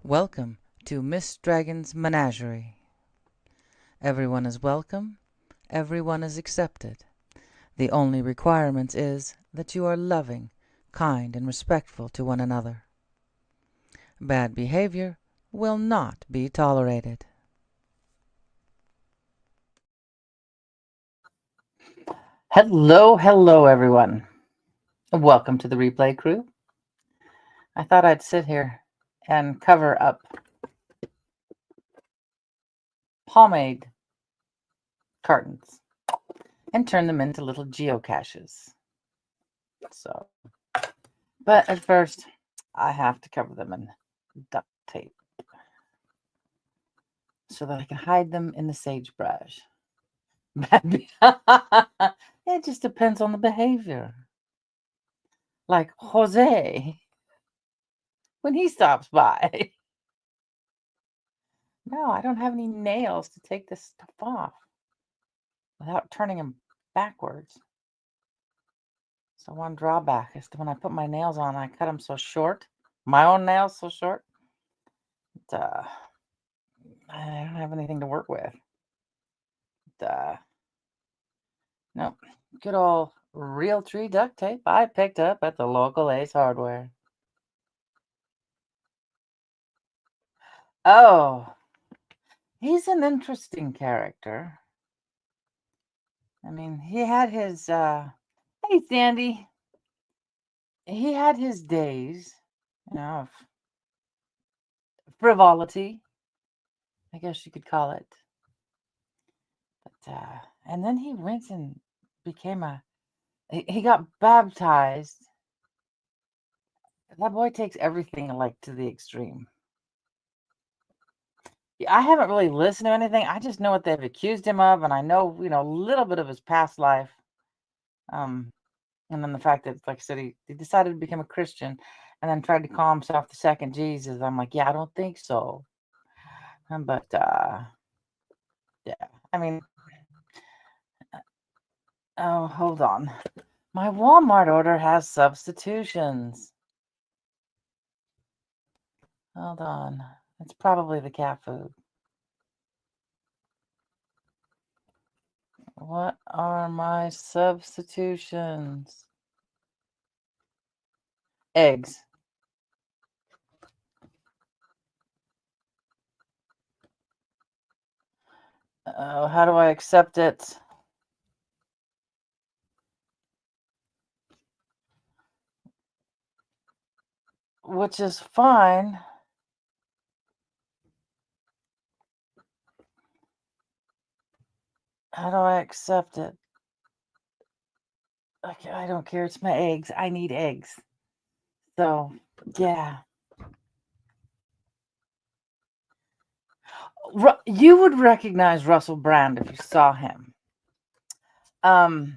Welcome to Miss Dragon's Menagerie. Everyone is welcome, everyone is accepted. The only requirement is that you are loving, kind, and respectful to one another. Bad behavior will not be tolerated. Hello, everyone. Welcome to the Replay Crew. I thought I'd sit here and cover up pomade cartons and turn them into little geocaches. But at first, I have to cover them in duct tape so that I can hide them in the sagebrush. It just depends on the behavior. Like Jose, when he stops by. No, I don't have any nails to take this stuff off without turning them backwards. So one drawback is when I put my nails on, I cut them so short. My own nails so short. I don't have anything to work with. No, good old Realtree duct tape I picked up at the local Ace Hardware. Oh, he's an interesting character. I mean, he had his, hey, Sandy. He had his days, of frivolity, I guess you could call it. But, and then he went and became he got baptized. That boy takes everything like to the extreme. I haven't really listened to anything. I just know what they've accused him of, and I know, a little bit of his past life. And then the fact that, like I said, he decided to become a Christian and then tried to call himself the second Jesus. I'm like, yeah, I don't think so. But, yeah, I mean, oh, hold on. My Walmart order has substitutions. Hold on. It's probably the cat food. What are my substitutions? Eggs. How do I accept it? Which is fine. How do I accept it? Okay, I don't care. It's my eggs. I need eggs. So, yeah. You would recognize Russell Brand if you saw him. Oh,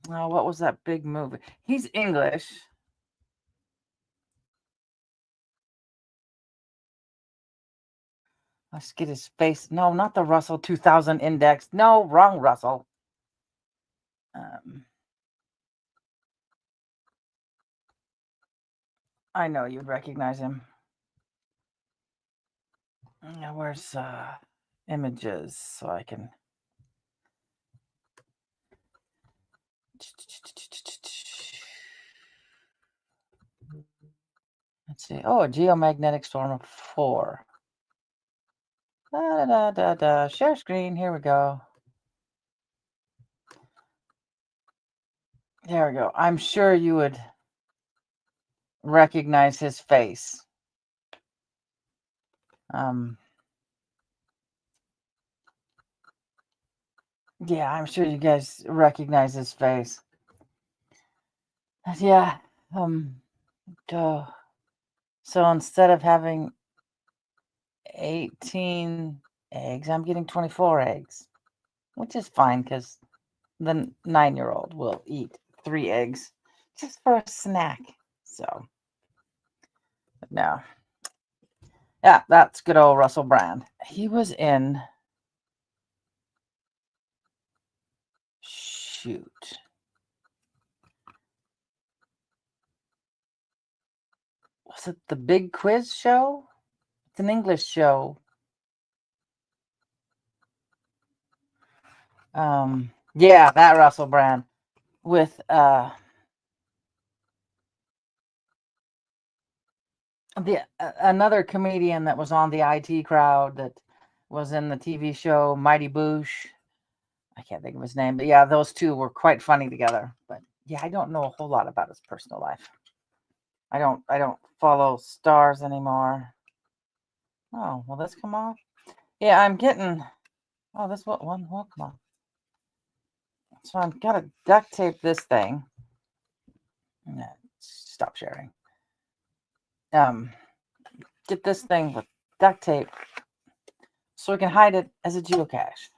what was that big movie? He's English. Let's get his face. No, not the Russell 2000 Index. No, wrong Russell. I know you'd recognize him. Where's images so I can. Let's see. Oh, a geomagnetic storm of 4. Share screen. Here we go. There we go. I'm sure you would recognize his face. Yeah, I'm sure you guys recognize his face. Yeah. So instead of having 18 eggs, I'm getting 24 eggs, which is fine because the 9-year-old will eat 3 eggs just for a snack. So, no. Yeah, that's good old Russell Brand. He was in. Shoot. Is it The Big Quiz Show? It's an English show. Yeah, that Russell Brand with another comedian that was on the IT Crowd that was in the TV show Mighty Boosh. I can't think of his name, but yeah, those two were quite funny together. But yeah, I don't know a whole lot about his personal life. I don't follow stars anymore. Oh, will this come off? Yeah, I'm getting. Oh, this one will come off. So I've got to duct tape this thing. Stop sharing. Get this thing with duct tape so we can hide it as a geocache.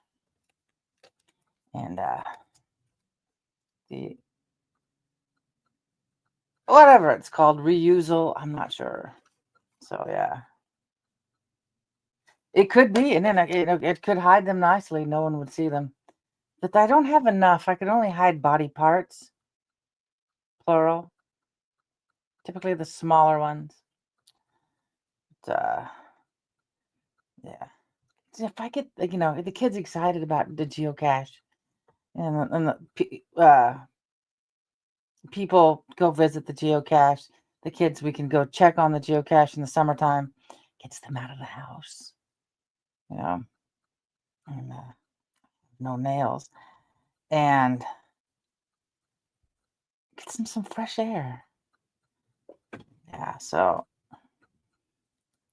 And the whatever it's called, reusal, I'm not sure. So yeah, it could be, and then it could hide them nicely. No one would see them. But I don't have enough. I could only hide body parts, plural. Typically the smaller ones. But, yeah. If I get, the kids excited about the geocache, and the people go visit the geocache. The kids, we can go check on the geocache in the summertime. Gets them out of the house, and no nails, and gets them some fresh air. Yeah, so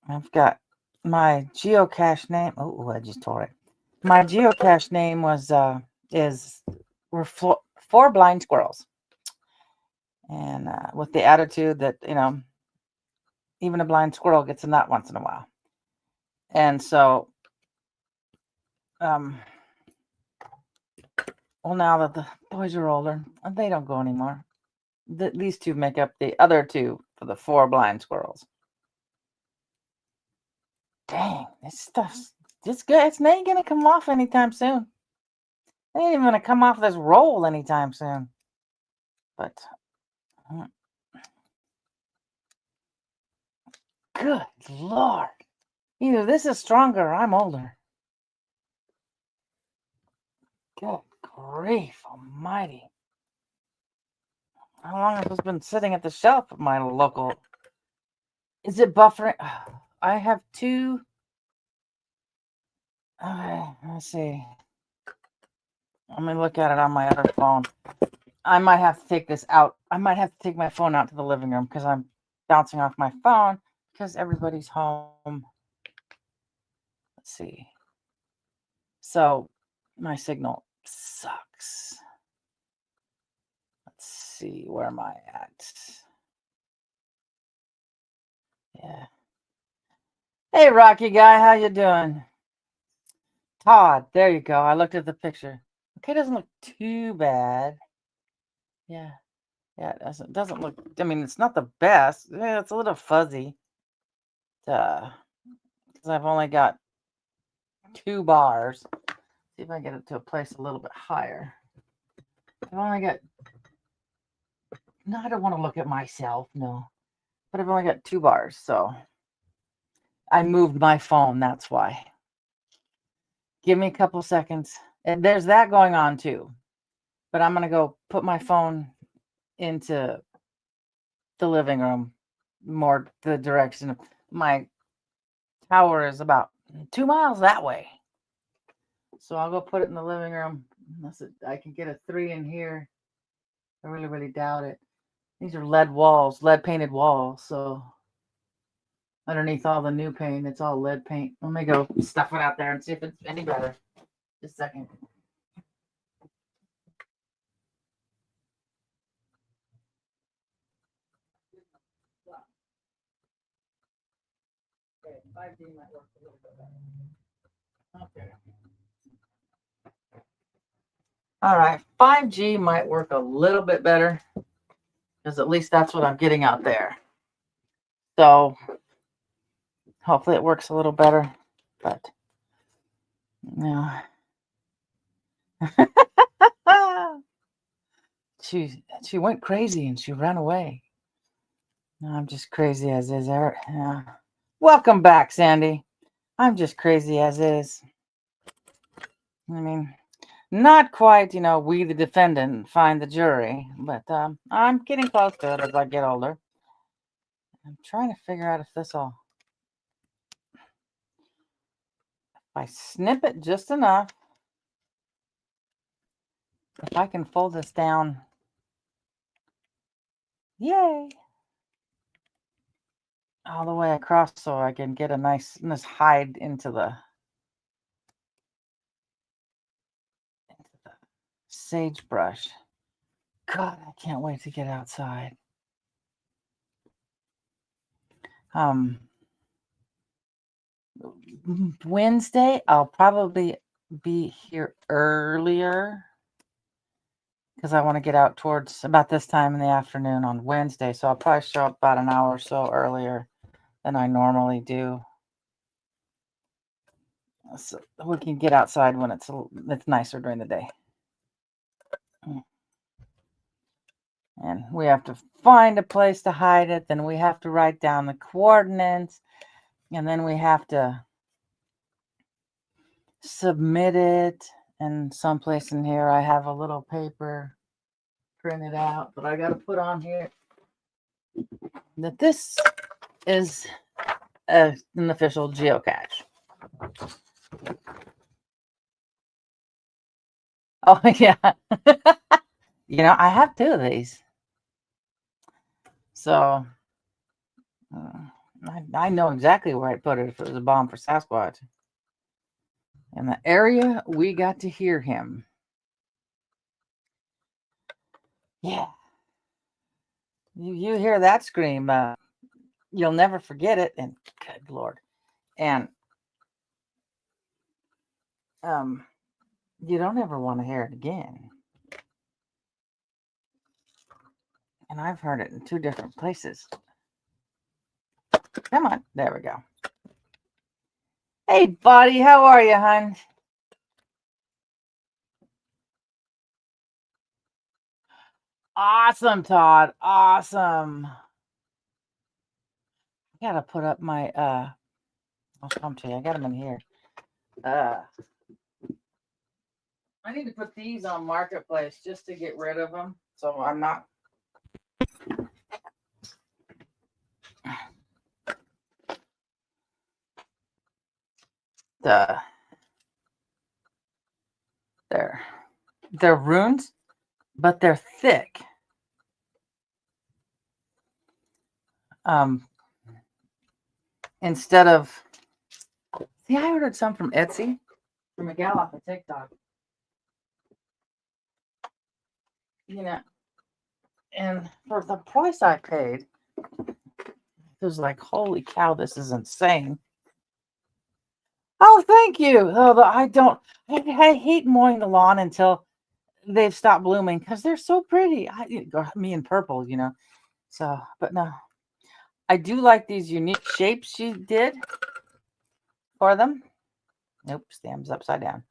I've got my geocache name. Oh, I just tore it. My geocache name we're four blind squirrels, and with the attitude that even a blind squirrel gets a nut once in a while. And so, well, now that the boys are older, they don't go anymore. These two make up the other two for the four blind squirrels. Dang, this stuff's just good. It's not gonna come off anytime soon. It ain't even gonna come off this roll anytime soon. But good Lord. Either this is stronger or I'm older. Good grief almighty. How long have this been sitting at the shelf of my local? Is it buffering? I have two. Okay, let's see. Let me look at it on my other phone. I might have to take this out. I might have to take my phone out to the living room because I'm bouncing off my phone because everybody's home. Let's see. So my signal sucks. Let's see. Where am I at? Yeah. Hey, Rocky guy. How you doing? Todd. There you go. I looked at the picture. Okay, doesn't look too bad. Yeah. Yeah, it doesn't look, I mean, it's not the best. Yeah, it's a little fuzzy. Because I've only got 2 bars. See if I can get it to a place a little bit higher. I've only got, no, I don't want to look at myself, no. But I've only got 2 bars, so I moved my phone, that's why. Give me a couple seconds. And there's that going on too. But I'm going to go put my phone into the living room, more the direction of my tower is about 2 miles that way. So I'll go put it in the living room. Unless I can get a 3 in here. I really, really doubt it. These are lead walls, lead painted walls. So underneath all the new paint, it's all lead paint. Let me go stuff it out there and see if it's any better. Just a second. Okay, 5D might work a little bit better. Okay. All right, 5G might work a little bit better because at least that's what I'm getting out there. So hopefully it works a little better, but no. She went crazy and she ran away. I'm just crazy as is, Eric. Yeah. Welcome back, Sandy. I'm just crazy as is. I mean, not quite, we the defendant find the jury, but I'm getting close to it as I get older. I'm trying to figure out if I snip it just enough, if I can fold this down, yay, all the way across so I can get a nice hide into the sagebrush. God, I can't wait to get outside. Wednesday, I'll probably be here earlier because I want to get out towards about this time in the afternoon on Wednesday. So I'll probably show up about an hour or so earlier than I normally do. So we can get outside when it's nicer during the day. And we have to find a place to hide it. Then we have to write down the coordinates. And then we have to submit it. And someplace in here, I have a little paper printed out, but I got to put on here that this is an official geocache. Oh, yeah. I have 2 of these. So I know exactly where I'd put it if it was a bomb for Sasquatch. In the area we got to hear him. Yeah. You hear that scream, you'll never forget it. And good Lord. And you don't ever want to hear it again. And I've heard it in 2 different places. Come on. There we go. Hey, buddy. How are you, hon? Awesome, Todd. Awesome. I gotta put up my I'll come to you. I got them in here. I need to put these on Marketplace just to get rid of them. So I'm not. They're runes, but they're thick. Instead of, see, I ordered some from Etsy from a gal off of TikTok. And for the price I paid, it was like, holy cow, this is insane. Oh, thank you. Oh, I hate mowing the lawn until they've stopped blooming because they're so pretty. Me in purple, So, but no, I do like these unique shapes she did for them. Nope, stem's upside down.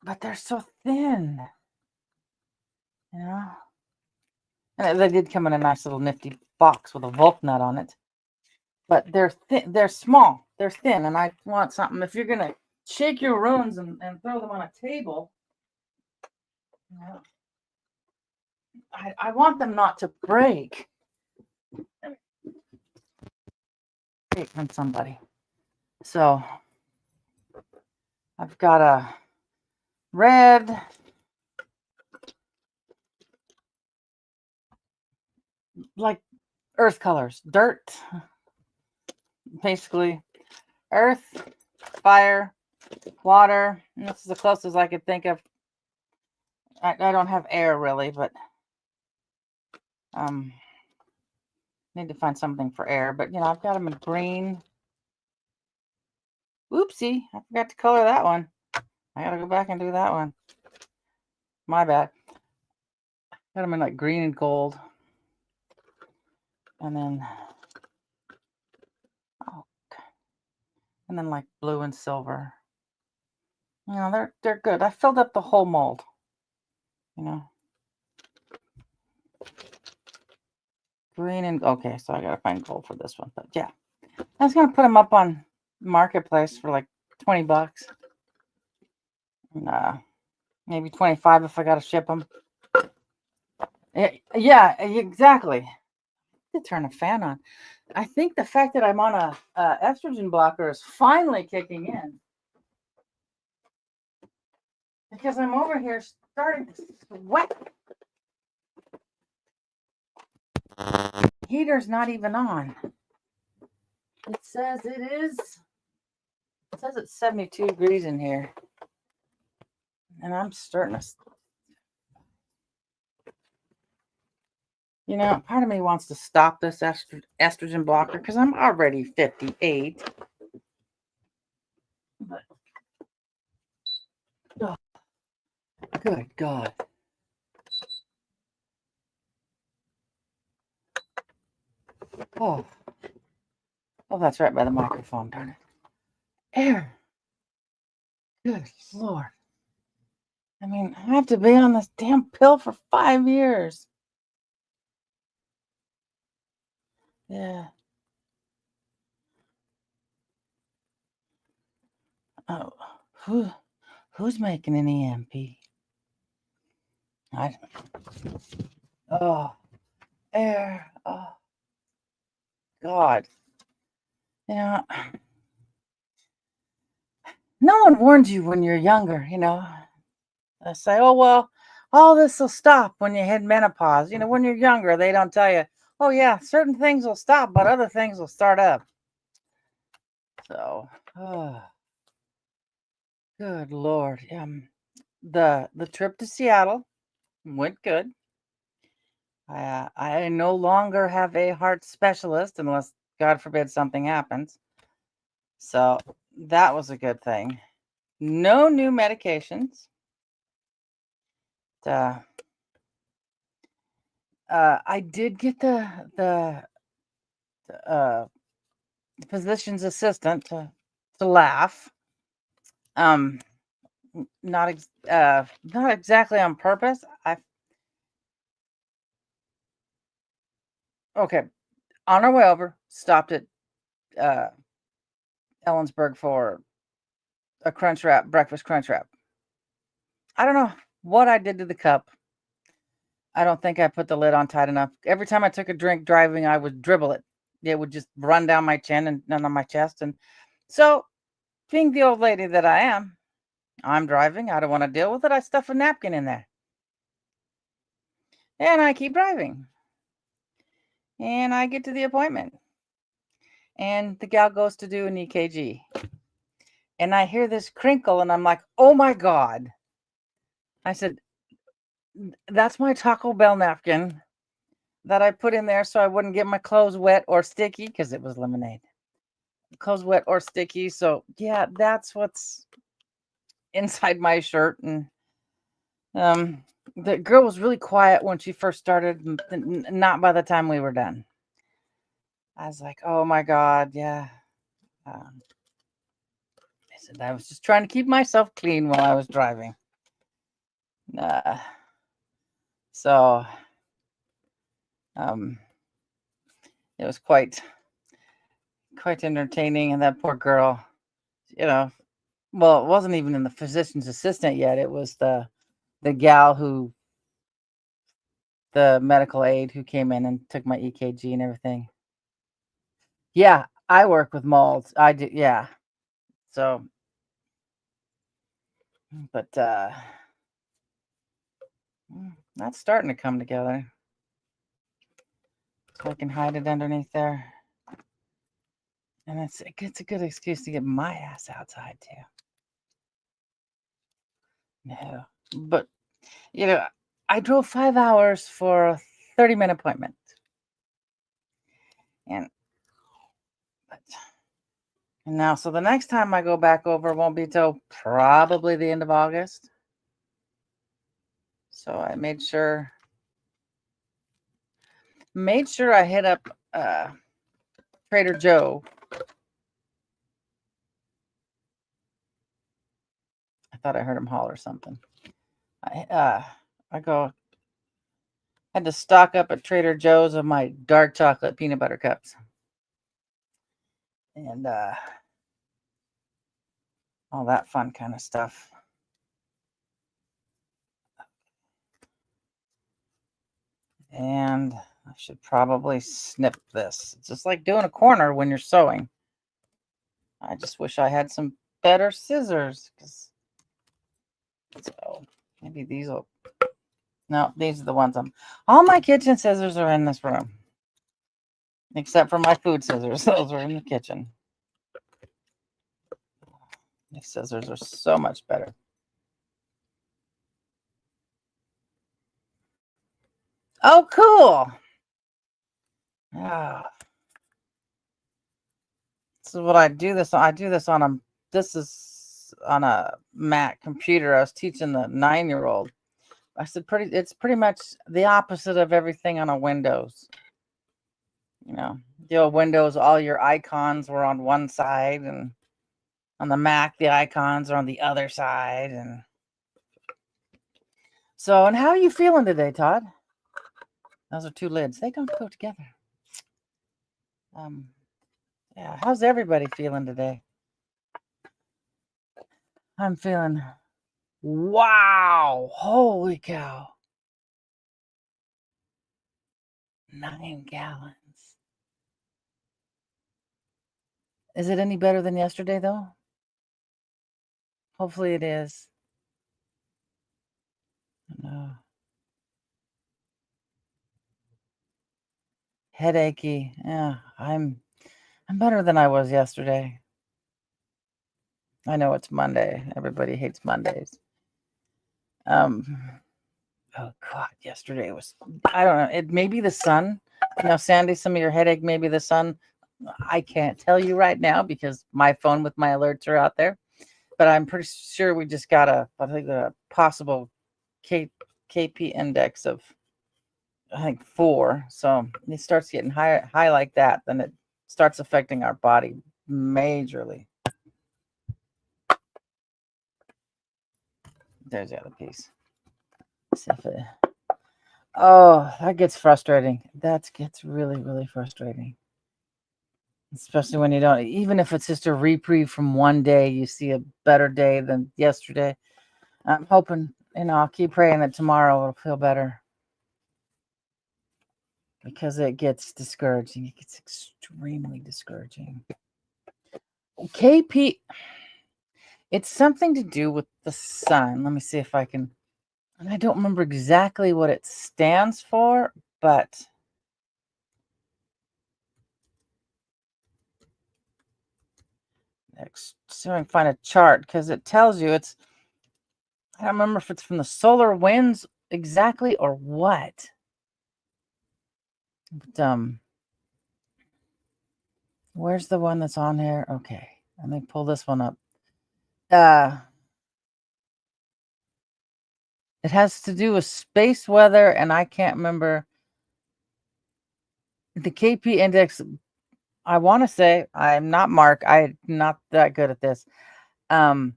But they're so thin, And they did come in a nice little nifty box with a Volk nut on it. But they're thin. They're small. They're thin, and I want something. If you're gonna shake your runes and throw them on a table, I want them not to break. From somebody. So I've got a red, like earth colors, dirt, basically earth, fire, water. And this is the closest I could think of. I don't have air really, but need to find something for air. But I've got them in green. Oopsie, I forgot to color that one. I gotta go back and do that one. My bad. Got them in like green and gold. And then like blue and silver. They're good. I filled up the whole mold. Green and okay, so I gotta find gold for this one. But yeah, I was gonna put them up on Marketplace for like $20. Maybe 25 if I gotta ship them. Yeah, exactly. To turn a fan on. I think the fact that I'm on a estrogen blocker is finally kicking in because I'm over here starting to sweat. Heater's not even on. It says it is. It says it's 72 degrees in here, and I'm starting to. You know, part of me wants to stop this estrogen blocker because I'm already 58. But, oh, good God. Oh, that's right by the microphone, darn it. Air. Good Lord. I mean, I have to be on this damn pill for 5 years. Yeah. Oh, who's making an EMP? Air. Oh, God. You know, no one warns you when you're younger, you know. They say, oh, well, all this will stop when you hit menopause. You know, when you're younger, they don't tell you, oh, yeah, certain things will stop, but other things will start up. So, good Lord. The trip to Seattle went good. I no longer have a heart specialist unless, God forbid, something happens. So that was a good thing. No new medications. I did get the physician's assistant to laugh. Not exactly on purpose. Okay, on our way over, stopped at Ellensburg for a breakfast crunch wrap. I don't know what I did to the cup. I don't think I put the lid on tight enough. Every time I took a drink driving, I would dribble it. It would just run down my chin and on my chest. And so, being the old lady that I am, I'm driving. I don't want to deal with it. I stuff a napkin in there. And I keep driving. And I get to the appointment. And the gal goes to do an EKG. And I hear this crinkle and I'm like, oh my God. I said, that's my Taco Bell napkin that I put in there so I wouldn't get my clothes wet or sticky because it was lemonade. Clothes wet or sticky. So yeah, that's what's inside my shirt. And the girl was really quiet when she first started, not by the time we were done. I was like, oh my God, yeah. I said I was just trying to keep myself clean while I was driving. So it was quite entertaining. And that poor girl, you know, well, it wasn't even in the physician's assistant yet. It was the gal the medical aide who came in and took my EKG and everything. Yeah, I work with molds. I do, yeah. So, but that's starting to come together. So I can hide it underneath there. And it's a good excuse to get my ass outside too. No, but you know, I drove 5 hours for a 30-minute appointment, and now, so the next time I go back over won't be till probably the end of August. So I made sure I hit up Trader Joe. I thought I heard him holler something. I go, Had to stock up at Trader Joe's of my dark chocolate peanut butter cups. And all that fun kind of stuff. And I should probably snip this. It's just like doing a corner when you're sewing. I just wish I had some better scissors. So maybe these will. No, these are the ones all my kitchen scissors are in this room. Except for my food scissors. Those are in the kitchen. These scissors are so much better. Oh, cool. Ah. This is what I do this on. I do this on a, this is on a Mac computer. I was teaching the 9-year-old. I said, it's pretty much the opposite of everything on a Windows. You know, the old Windows, all your icons were on one side, and on the Mac, the icons are on the other side. And so, and how are you feeling today, Todd? Those are two lids. They don't go together. Yeah, how's everybody feeling today? I'm feeling, wow, holy cow. 9 gallons. Is it any better than yesterday, though? Hopefully it is. No. Headachy. Yeah, I'm better than I was yesterday. I know it's Monday. Everybody hates Mondays. Oh God, yesterday was, I don't know. It may be the sun. You know, Sandy, some of your headache may be the sun. I can't tell you right now because my phone with my alerts are out there. But I'm pretty sure we just got a possible KP index of, I think, 4. So it starts getting high like that, then it starts affecting our body majorly. There's the other piece. Oh, that gets frustrating. That gets really, really frustrating. Especially when you don't, even if it's just a reprieve from one day, you see a better day than yesterday. I'm hoping, I'll keep praying that tomorrow it'll feel better. Because it gets discouraging. It gets extremely discouraging. KP, it's something to do with the sun. Let me see if I can, and I don't remember exactly what it stands for, but see if I can find a chart because it tells you it's, I don't remember if it's from the solar winds exactly or what. But, where's the one that's on here? Okay, let me pull this one up. It has to do with space weather, and I can't remember the KP index. I want to say, I'm not Mark. I'm not that good at this. The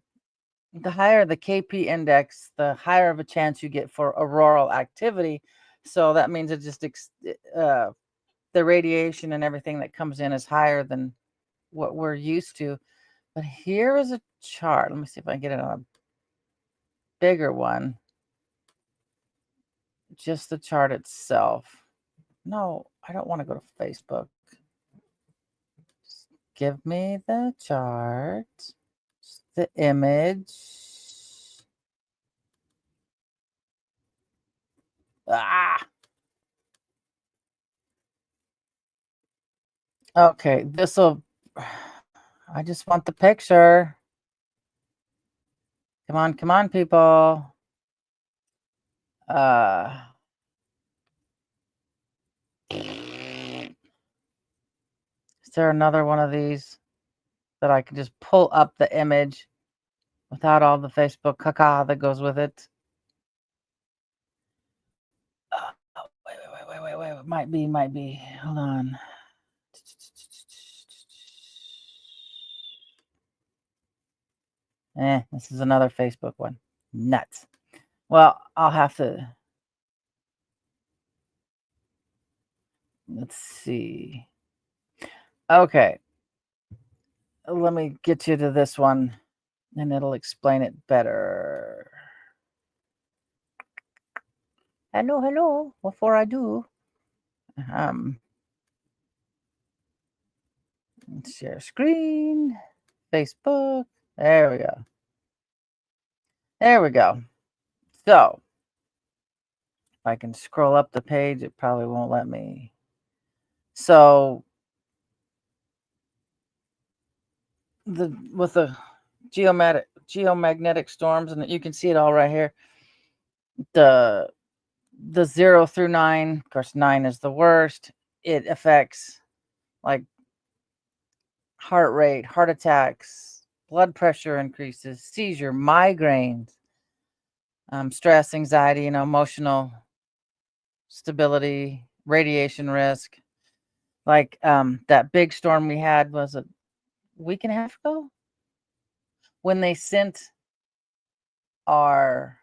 higher the KP index, the higher of a chance you get for auroral activity. So that means it just the radiation and everything that comes in is higher than what we're used to. But here is a chart. Let me see if I can get it on a bigger one. Just the chart itself. No, I don't want to go to Facebook. Just give me the chart, the image. Okay, this'll, I just want the picture. Come on, people. Is there another one of these that I can just pull up the image without all the Facebook caca that goes with it? Wait. Might be. Hold on. This is another Facebook one. Nuts. Well, I'll have to. Let's see. Okay. Let me get you to this one and it'll explain it better. Hello. Before I do, share screen, Facebook. There we go. So if I can scroll up the page, it probably won't let me. So with the geomagnetic storms, and you can see it all right here. The 0 through 9, of course, 9 is the worst. It affects like heart rate, heart attacks, blood pressure increases, seizure, migraines, stress, anxiety, emotional stability, radiation risk. Like that big storm we had was a week and a half ago when they sent our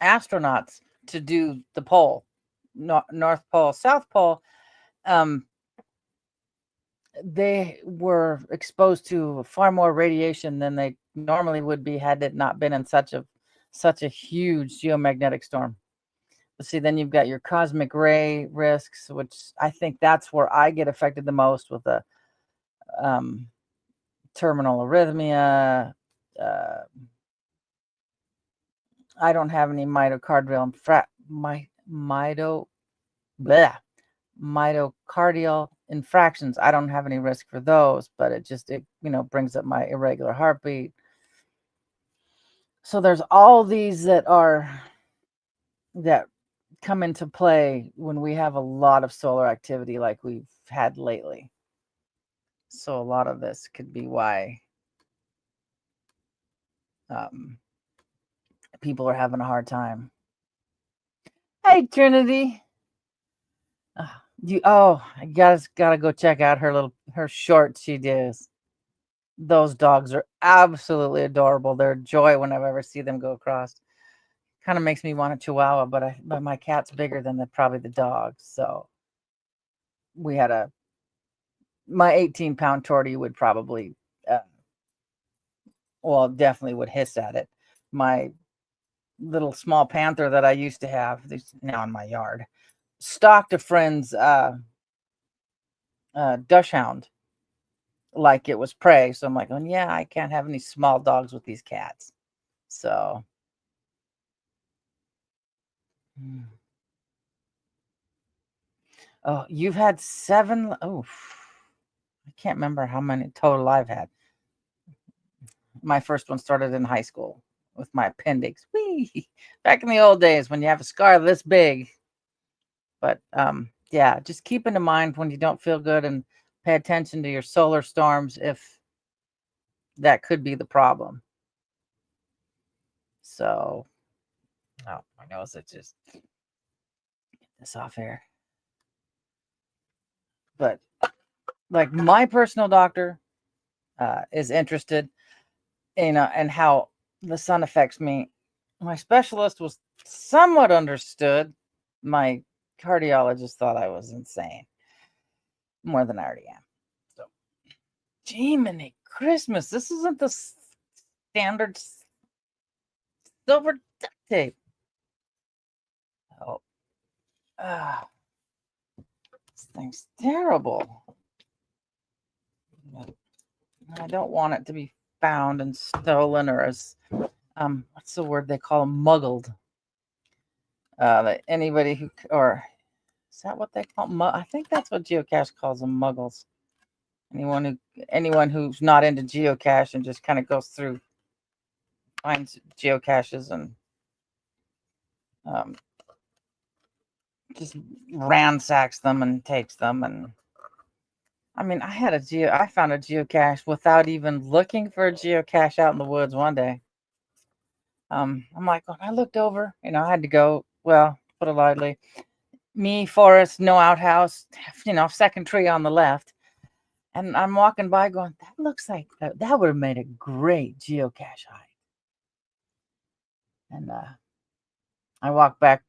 astronauts to do the pole, North Pole, South Pole. They were exposed to far more radiation than they normally would be had it not been in such a huge geomagnetic storm. But see, then you've got your cosmic ray risks, which I think that's where I get affected the most with the terminal arrhythmia. I don't have any myocardial myocardial infractions. I don't have any risk for those, but it brings up my irregular heartbeat. So there's all these that come into play when we have a lot of solar activity like we've had lately. So a lot of this could be why people are having a hard time. Hey, Trinity. I gotta go check out her shorts she does. Those dogs are absolutely adorable. They're a joy whenever I ever see them go across. Kind of makes me want a Chihuahua, but my cat's bigger than probably the dog. So we had my 18-pound tortie would probably, definitely would hiss at it. My little small panther that I used to have, is now in my yard, stalked a friend's dachshund like it was prey. So I'm like, oh yeah, I can't have any small dogs with these cats. So oh, you've had 7. Oh, I can't remember how many total I've had. My first one started in high school with my appendix. Whee! Back in the old days when you have a scar this big. But yeah, just keep in mind when you don't feel good and pay attention to your solar storms if that could be the problem. So, oh, my nose, it just get this off here. But like my personal doctor is interested in how the sun affects me. My specialist was somewhat understood. My cardiologist thought I was insane, more than I already am. So, Jiminy Christmas, this isn't the standard silver duct tape. Oh, this thing's terrible. I don't want it to be found and stolen, or as what's the word they call them, muggled. That anybody who, or is that what they call them? I think that's what geocache calls them, muggles. Anyone who's not into geocache and just kind of goes through, finds geocaches and just ransacks them and takes them. And I mean, I found a geocache without even looking for a geocache out in the woods one day. I'm like, when I looked over, I had to go, well, put it lightly, me, forest, no outhouse, second tree on the left. And I'm walking by going, that looks like that would have made a great geocache hide. And I walk back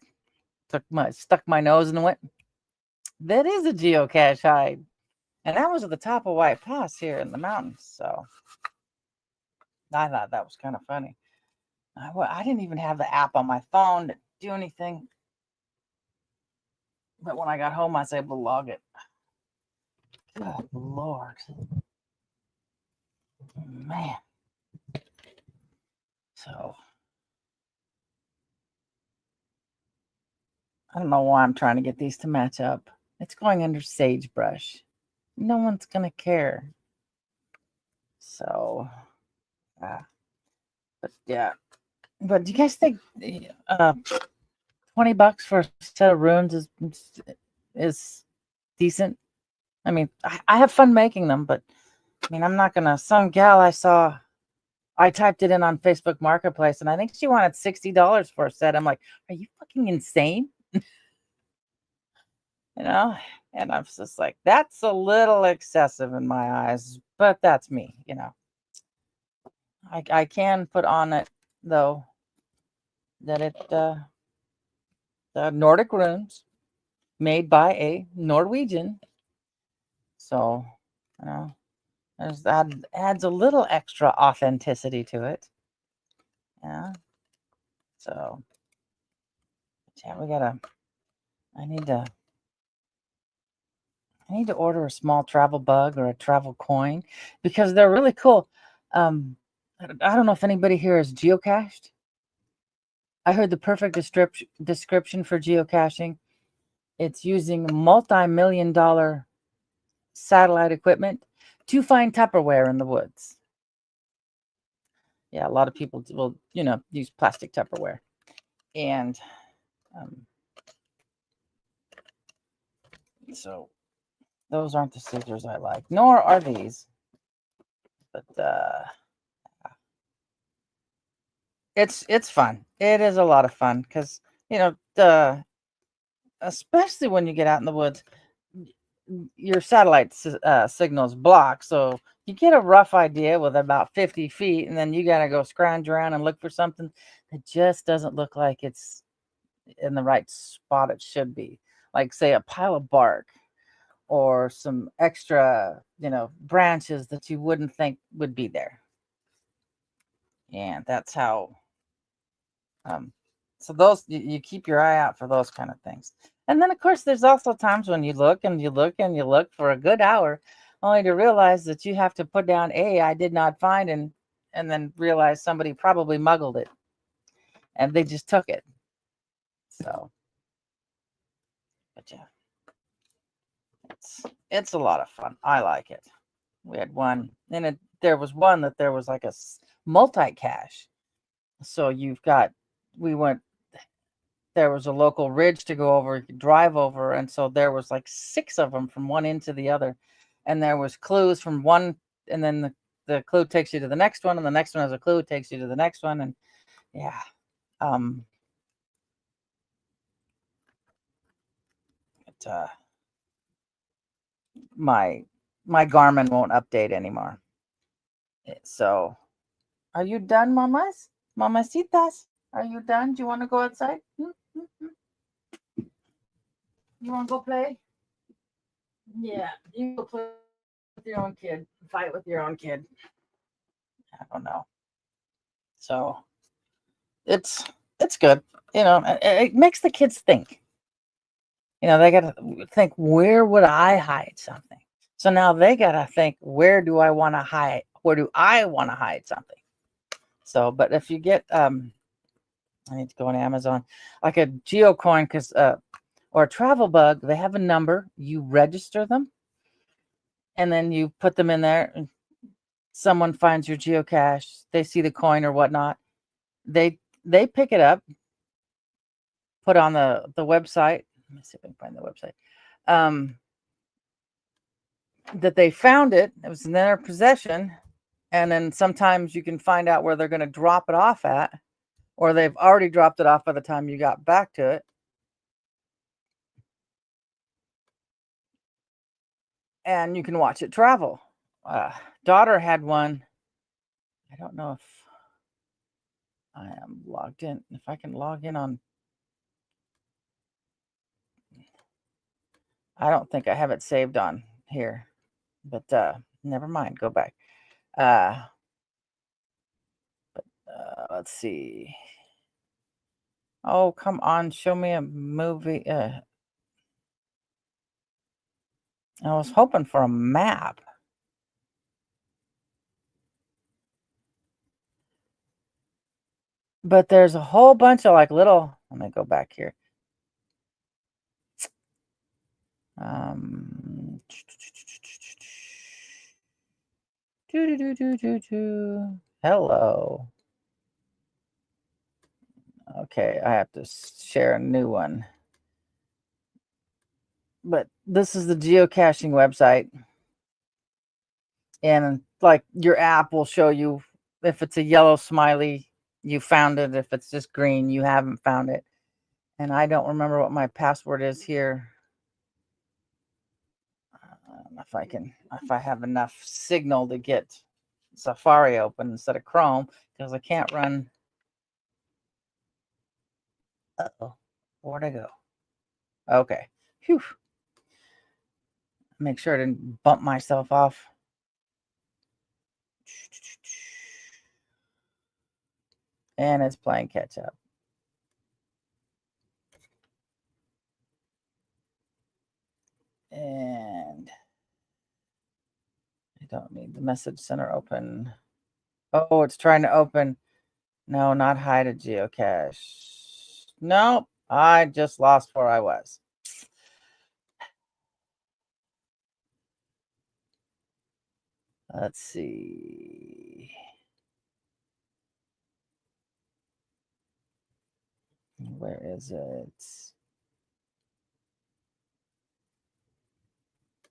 stuck my nose and went, that is a geocache hide. And that was at the top of White Pass here in the mountains. So I thought that was kind of funny. I didn't even have the app on my phone to do anything. But when I got home, I was able to log it. Good Lord. Man. So I don't know why I'm trying to get these to match up. It's going under sagebrush. No one's going to care. So, but yeah. But do you guys think $20 for a set of runes is decent? I mean, I have fun making them, but I mean, I'm not gonna. Some gal I saw, I typed it in on Facebook Marketplace, and I think she wanted $60 for a set. I'm like, are you fucking insane? And I'm just like, that's a little excessive in my eyes, but that's me. I can put on it though that it the Nordic runes made by a Norwegian. So, that adds a little extra authenticity to it. Yeah. So, yeah, I need to order a small travel bug or a travel coin because they're really cool. I don't know if anybody here is geocached. I heard the perfect description for geocaching. It's using multi-million-dollar satellite equipment to find Tupperware in the woods. Yeah, a lot of people will, use plastic Tupperware. And so those aren't the scissors I like, nor are these. But it's fun. It is a lot of fun because, especially when you get out in the woods, your satellite signal's blocked. So you get a rough idea with about 50 feet, and then you got to go scrounge around and look for something that just doesn't look like it's in the right spot it should be. Like, say, a pile of bark or some extra, branches that you wouldn't think would be there. And that's how, so those, you keep your eye out for those kind of things. And then, of course, there's also times when you look and you look and you look for a good hour, only to realize that you have to put down I did not find, and then realize somebody probably muggled it and they just took it. So, but yeah, it's a lot of fun. I like it. We had one, and there was one that there was like a multi-cache. So there was a local ridge to go over, you could drive over, and so there was like 6 of them from one end to the other, and there was clues from one, and then the clue takes you to the next one, and the next one has a clue, takes you to the next one, and yeah, my Garmin won't update anymore. So, are you done, mamas? Mamacitas, are you done? Do you want to go outside? You want to go play? Yeah, you go play with your own kid. Fight with your own kid. I don't know. So it's good. It makes the kids think. They got to think, where would I hide something? So now they got to think, where do I want to hide? Where do I want to hide something? So, but if you get, I need to go on Amazon, like a GeoCoin, or a travel bug, they have a number. You register them, and then you put them in there. And someone finds your geocache. They see the coin or whatnot. They pick it up, put on the website. Let me see if I can find the website. That they found it. It was in their possession. And then sometimes you can find out where they're going to drop it off at, or they've already dropped it off by the time you got back to it. And you can watch it travel. Daughter had one. I don't know if I am logged in. If I can log in on I don't think I have it saved on here, but never mind. Go back. Let's see. Oh, come on. Show me a movie. I was hoping for a map. But there's a whole bunch of like little, let me go back here. Hello. Okay, I have to share a new one. But this is the geocaching website. And like your app will show you if it's a yellow smiley, you found it. If it's just green, you haven't found it. And I don't remember what my password is here. If I have enough signal to get Safari open instead of Chrome, because I can't run. Uh-oh, where'd I go? Okay, phew. Make sure I didn't bump myself off. And it's playing catch up. And I don't need the message center open. Oh, it's trying to open. No, not hide a geocache. Nope, I just lost where I was. Let's see. Where is it?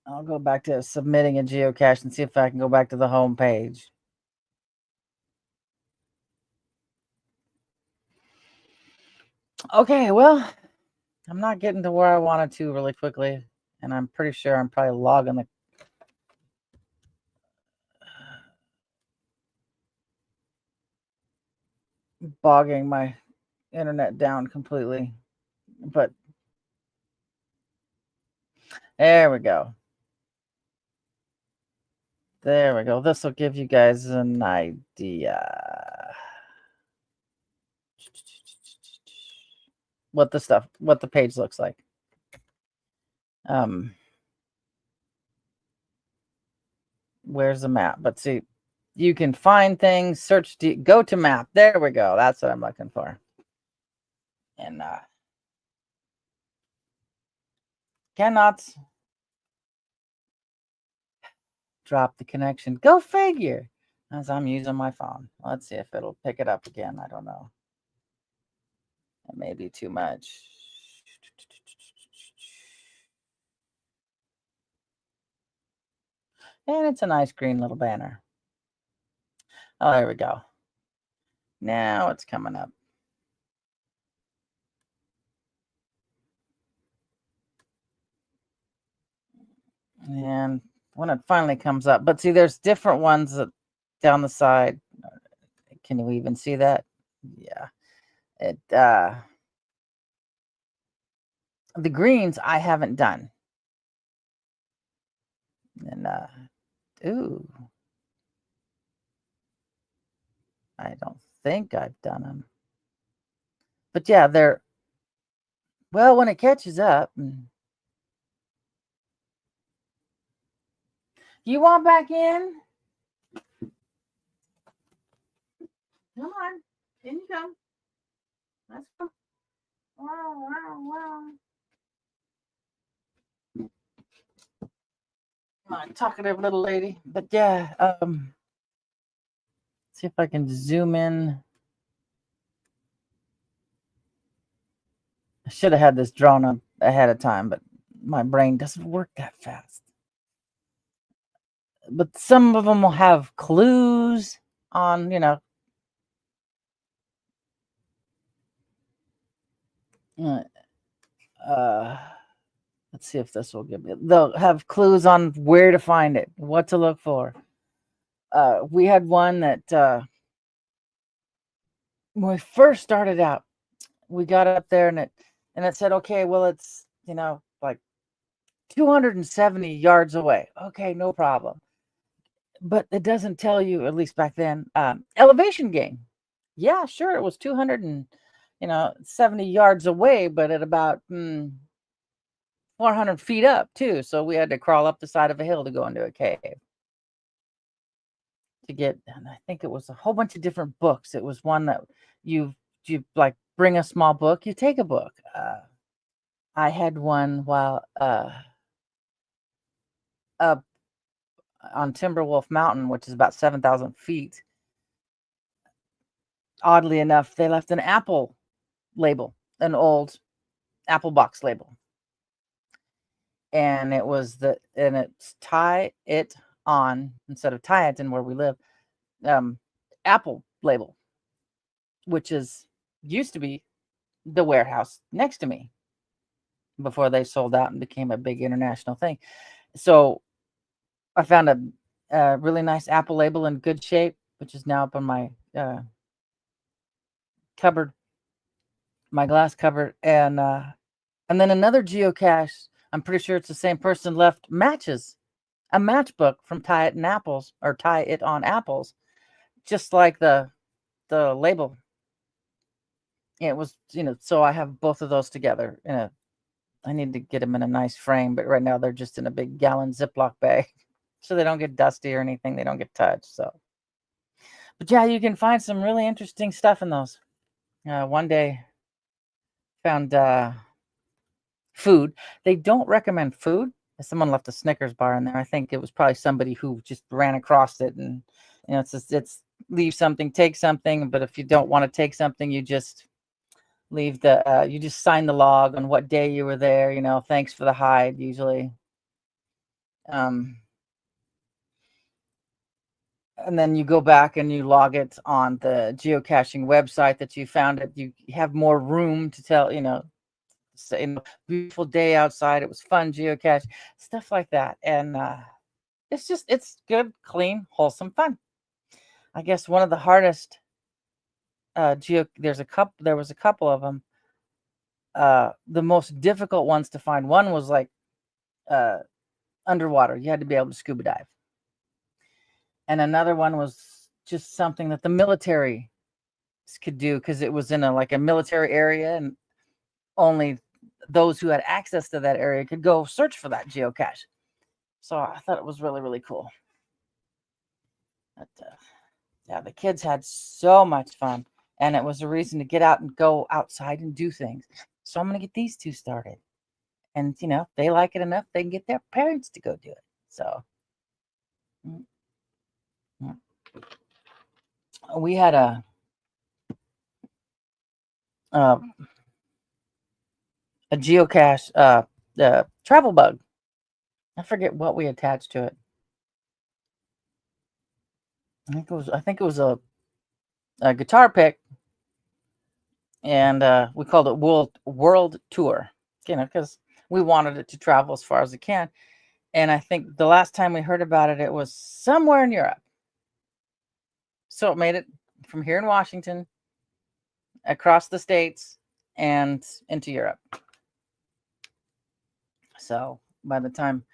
I'll go back to submitting a geocache and see if I can go back to the home page. Okay, well, I'm not getting to where I wanted to really quickly, and I'm pretty sure I'm probably logging the bogging my internet down completely. But there we go. There we go. This will give you guys an idea what the page looks like. Where's the map? But see, you can find things, search, go to map. There we go. That's what I'm looking for. And cannot drop the connection. Go figure. As I'm using my phone. Let's see if it'll pick it up again. I don't know. It may be too much. And it's a nice green little banner. Oh, there we go. Now it's coming up. And when it finally comes up, but see, there's different ones that down the side. Can you even see that? Yeah. It the greens I haven't done. And ooh. I don't think I've done them. But yeah, they're well when it catches up. You want back in? Come on. In you come. Let's go. Wow, wow, wow. My talkative little lady. But yeah, see if I can zoom in. I should have had this drawn up ahead of time, but my brain doesn't work that fast. But some of them will have clues on, let's see if this will give me. They'll have clues on where to find it, what to look for. We had one that when we first started out, we got up there and it said, okay, well, it's like 270 yards away. Okay, no problem. But it doesn't tell you, at least back then, elevation gain. Yeah, sure, it was 270 yards away, but at about 400 feet up too. So we had to crawl up the side of a hill to go into a cave to get. And I think it was a whole bunch of different books. It was one that you like bring a small book, you take a book. I had one while up on Timberwolf Mountain, which is about 7,000 feet. Oddly enough, they left an apple label, an old apple box label. And it's tie it on, instead of tie it in where we live, apple label, which used to be the warehouse next to me before they sold out and became a big international thing. So I found a really nice apple label in good shape, which is now up on my cupboard, my glass cupboard, and then another geocache. I'm pretty sure it's the same person, left matches, a matchbook from Tie It in Apples, or Tie It on Apples, just like the label. It was, so I have both of those together I need to get them in a nice frame, but right now they're just in a big gallon Ziploc bag, so they don't get dusty or anything. They don't get touched. So, but yeah, you can find some really interesting stuff in those. One day, found food. They don't recommend food. Someone left a Snickers bar in there. I think it was probably somebody who just ran across it, and it's leave something, take something. But if you don't want to take something, you just leave you just sign the log on what day you were there. Thanks for the hide, usually. And then you go back and you log it on the geocaching website that you found it. You have more room to tell, say, beautiful day outside. It was fun geocache, stuff like that. And it's good, clean, wholesome fun. I guess one of the hardest there was a couple of them. The most difficult ones to find, one was like underwater. You had to be able to scuba dive. And another one was just something that the military could do, because it was in a military area, and only those who had access to that area could go search for that geocache. So I thought it was really, really cool. But, yeah, the kids had so much fun, and it was a reason to get out and go outside and do things. So I'm going to get these two started. And, if they like it enough, they can get their parents to go do it. So we had a geocache, travel bug. I forget what we attached to it. I think it was a guitar pick, and we called it World Tour, because we wanted it to travel as far as it can. And I think the last time we heard about it, it was somewhere in Europe. So it made it from here in Washington, across the states, and into Europe. So by the time,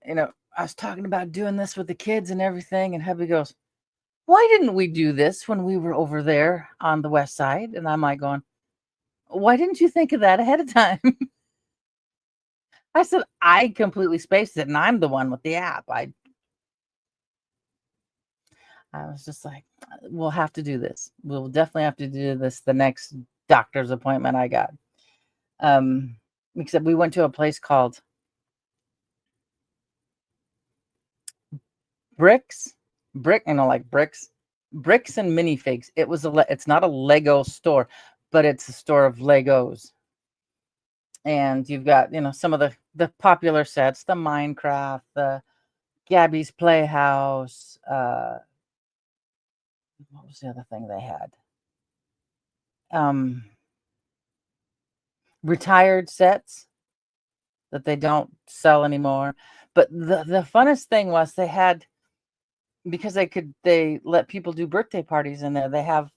I was talking about doing this with the kids and everything, and hubby goes, "Why didn't we do this when we were over there on the west side?" And I'm like going, "Why didn't you think of that ahead of time?" I said, "I completely spaced it, and I'm the one with the app." I was just like, "We'll have to do this. We'll definitely have to do this the next doctor's appointment I got." Except we went to a place called Bricks and Minifigs. It's not a Lego store, but it's a store of Legos. And you've got, some of the popular sets, the Minecraft, the Gabby's Playhouse. What was the other thing they had? Retired sets that they don't sell anymore. But the funnest thing was they had, because they let people do birthday parties in there, they have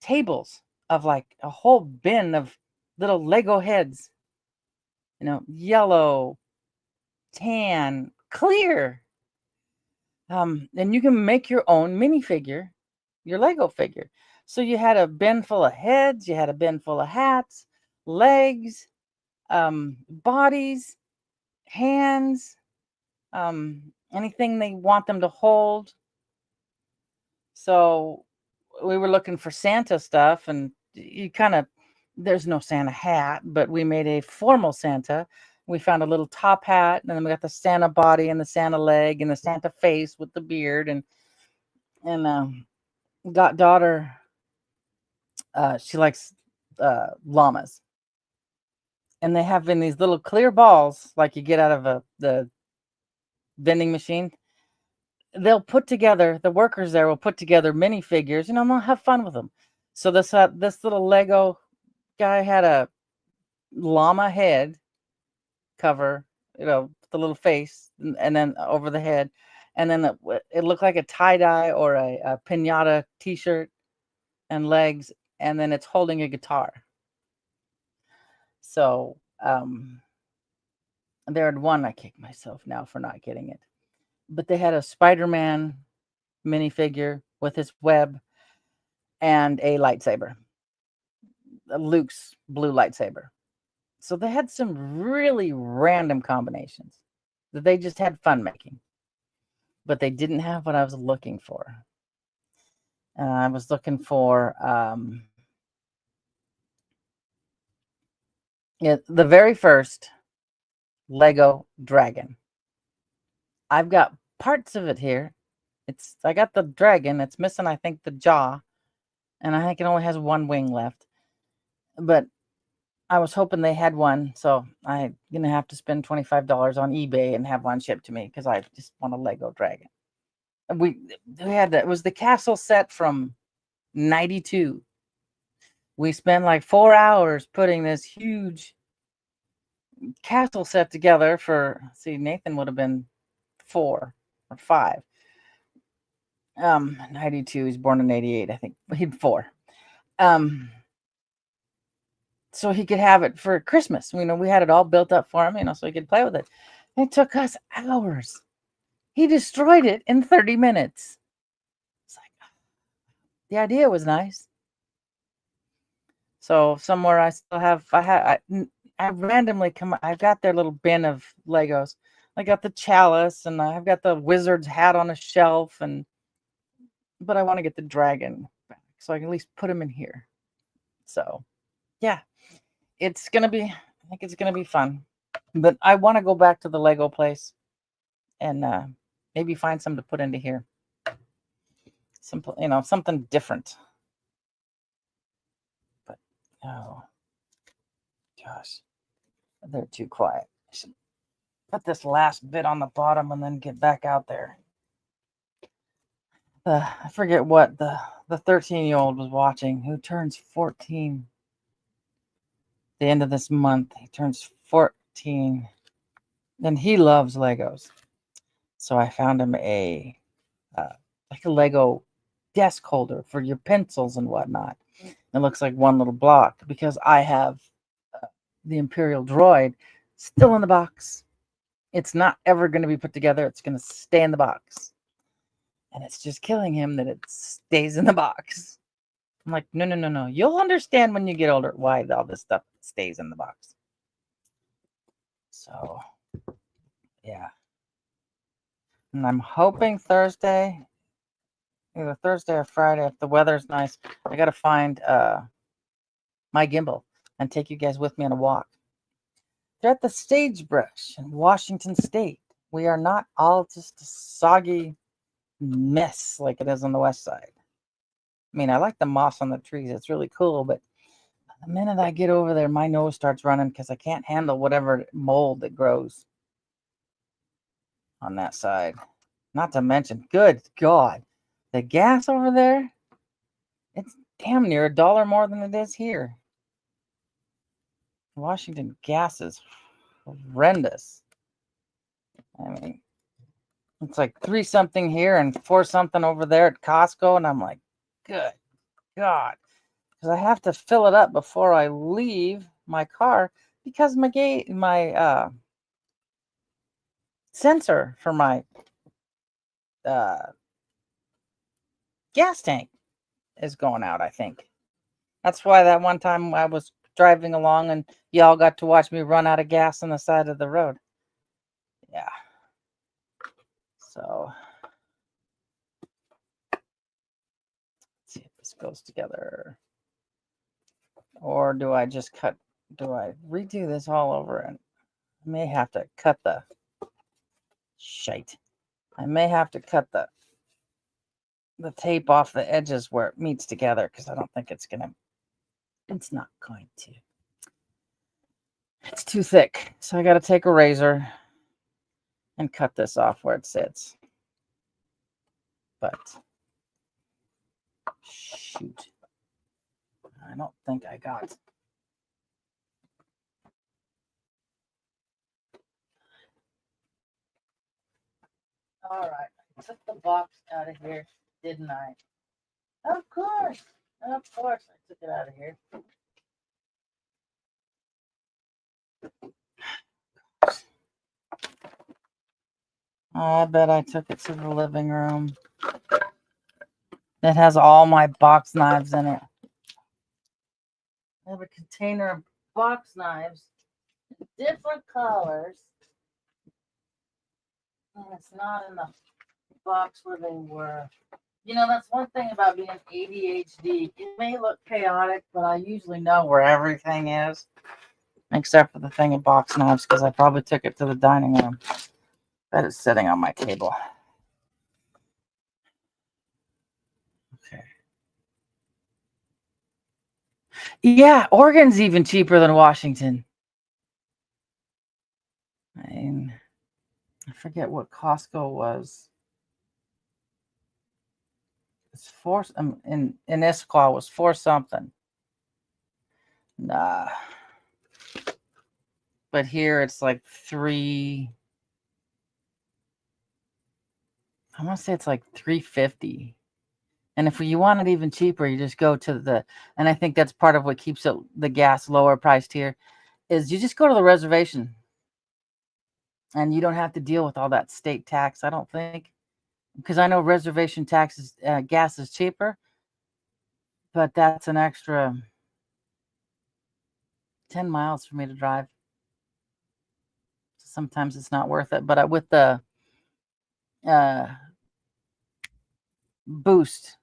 tables of like a whole bin of little Lego heads, yellow, tan, clear. And you can make your own minifigure, your Lego figure. So you had a bin full of heads, you had a bin full of hats, legs, bodies, hands, anything they want them to hold. So we were looking for Santa stuff, and there's no Santa hat, but we made a formal Santa. We found a little top hat, and then we got the Santa body and the Santa leg and the Santa face with the beard, and got daughter. She likes llamas, and they have in these little clear balls like you get out of the vending machine. They'll put together, the workers there will put together minifigures, and they'll have fun with them. So this little Lego guy had a llama head cover, the little face, and then over the head, and then it looked like a tie-dye or a pinata t-shirt and legs, and then it's holding a guitar. So there had one, I kick myself now for not getting it, but they had a Spider-Man minifigure with his web and a lightsaber, Luke's blue lightsaber. So they had some really random combinations that they just had fun making, but they didn't have what I was looking for. I was looking for the very first Lego dragon. I've got parts of it here. I got the dragon. It's missing, I think, the jaw, and I think it only has one wing left. But I was hoping they had one, so I'm gonna have to spend $25 on eBay and have one shipped to me because I just want a Lego dragon. We had it was the castle set from '92. We spent like 4 hours putting this huge castle set together for. See, Nathan would have been 4 or 5. 92. He's born in '88. I think he'd 4. So he could have it for Christmas. We had it all built up for him, so he could play with it. It took us hours. He destroyed it in 30 minutes. It's like, the idea was nice. So somewhere I randomly I've got their little bin of Legos. I got the chalice, and I've got the wizard's hat on a shelf, but I want to get the dragon back so I can at least put him in here. So yeah, I think it's gonna be fun. But I want to go back to the Lego place and maybe find some to put into here. Simple, something different. But oh gosh, they're too quiet. I should put this last bit on the bottom and then get back out there. I forget what the 13-year-old was watching, who turns 14 the end of this month. He turns 14, and he loves Legos. So I found him a Lego desk holder for your pencils and whatnot. It looks like one little block because I have the Imperial Droid still in the box. It's not ever going to be put together. It's going to stay in the box. And it's just killing him that it stays in the box. I'm like, no. You'll understand when you get older why all this stuff stays in the box. So, yeah. And I'm hoping Thursday, either Thursday or Friday, if the weather's nice, I got to find my gimbal and take you guys with me on a walk. They're at the Sagebrush in Washington State. We are not all just a soggy mess like it is on the west side. I mean, I like the moss on the trees. It's really cool, but the minute I get over there, my nose starts running because I can't handle whatever mold that grows on that side. Not to mention, good God, the gas over there, it's damn near $1 more than it is here. Washington gas is horrendous. I mean, it's like 3 something here and 4 something over there at Costco, and I'm like, good God, because I have to fill it up before I leave my car because my sensor for my gas tank is going out, I think. That's why that one time I was driving along and y'all got to watch me run out of gas on the side of the road. Yeah. So let's see if this goes together. Or do I redo this all over? And I may have to cut the shite. I may have to cut the tape off the edges where it meets together because I don't think it's not going to. It's too thick. So I got to take a razor and cut this off where it sits. But shoot, I don't think I got it. All right, I took the box out of here, didn't I? Of course, I took it out of here. I bet I took it to the living room. It has all my box knives in it. I have a container of box knives, different colors. And it's not in the box where they were. You know, that's one thing about being ADHD. It may look chaotic, but I usually know where everything is. Except for the thing of box knives, because I probably took it to the dining room. Bet it's sitting on my table. Okay. Yeah, Oregon's even cheaper than Washington. I forget what Costco was. It's four in Issaquah was $4 something. Nah. But here it's like $3. I want to say it's like $3.50. And if you want it even cheaper, you just go to and I think that's part of what keeps the gas lower priced here, is you just go to the reservation. And you don't have to deal with all that state tax, I don't think. Because I know reservation taxes, gas is cheaper. But that's an extra 10 miles for me to drive. Sometimes it's not worth it. But with the Boost,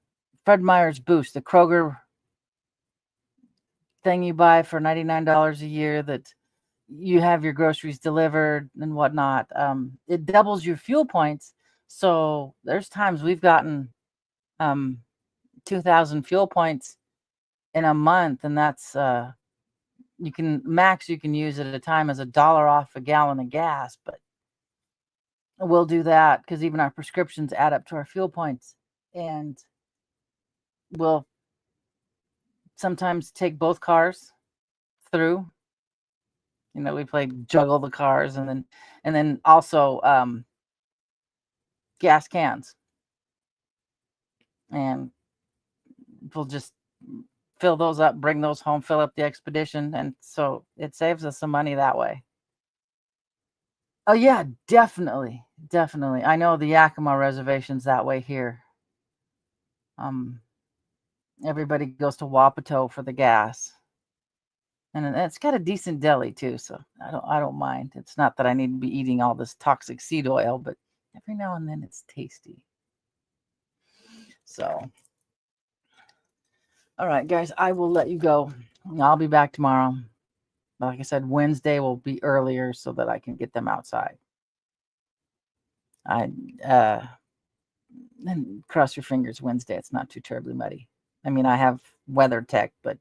Fred Meyer's Boost, the Kroger thing you buy for $99 a year that you have your groceries delivered and whatnot, it doubles your fuel points. So there's times we've gotten 2,000 fuel points in a month, and that's you can use it at a time as $1 off a gallon of gas. But we'll do that because even our prescriptions add up to our fuel points, and we'll sometimes take both cars through. You know, we play juggle the cars, and then also gas cans, and we'll just fill those up, bring those home, fill up the Expedition, and so it saves us some money that way. Oh yeah, definitely. I know the Yakima reservation's that way here. Everybody goes to Wapato for the gas. And it's got a decent deli too, so I don't mind. It's not that I need to be eating all this toxic seed oil, but every now and then it's tasty. So, all right, guys, I will let you go. I'll be back tomorrow. Like I said, Wednesday will be earlier so that I can get them outside. And cross your fingers, Wednesday it's not too terribly muddy. I mean, I have weather tech, but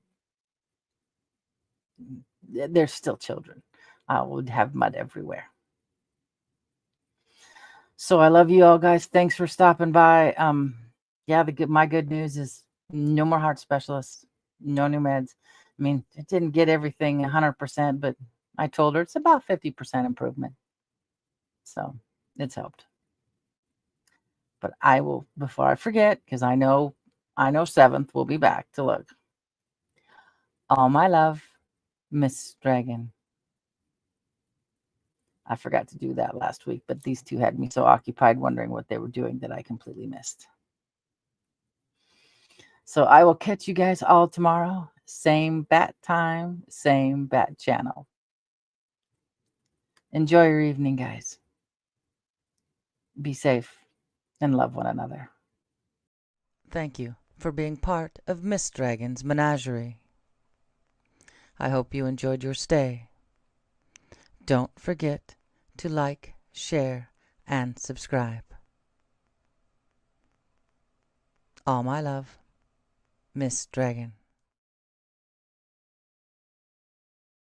they're still children. I would have mud everywhere. So I love you all, guys. Thanks for stopping by. Yeah, my good news is no more heart specialists, no new meds. I mean, it didn't get everything 100%, but I told her it's about 50% improvement. So it's helped. But I will, before I forget, because I know 7th we'll be back to look. All my love, Miss Dragon. I forgot to do that last week, but these two had me so occupied wondering what they were doing that I completely missed. So I will catch you guys all tomorrow. Same bat time, same bat channel. Enjoy your evening, guys. Be safe and love one another. Thank you for being part of Miss Dragon's menagerie. I hope you enjoyed your stay. Don't forget to like, share, and subscribe. All my love, Miss Dragon.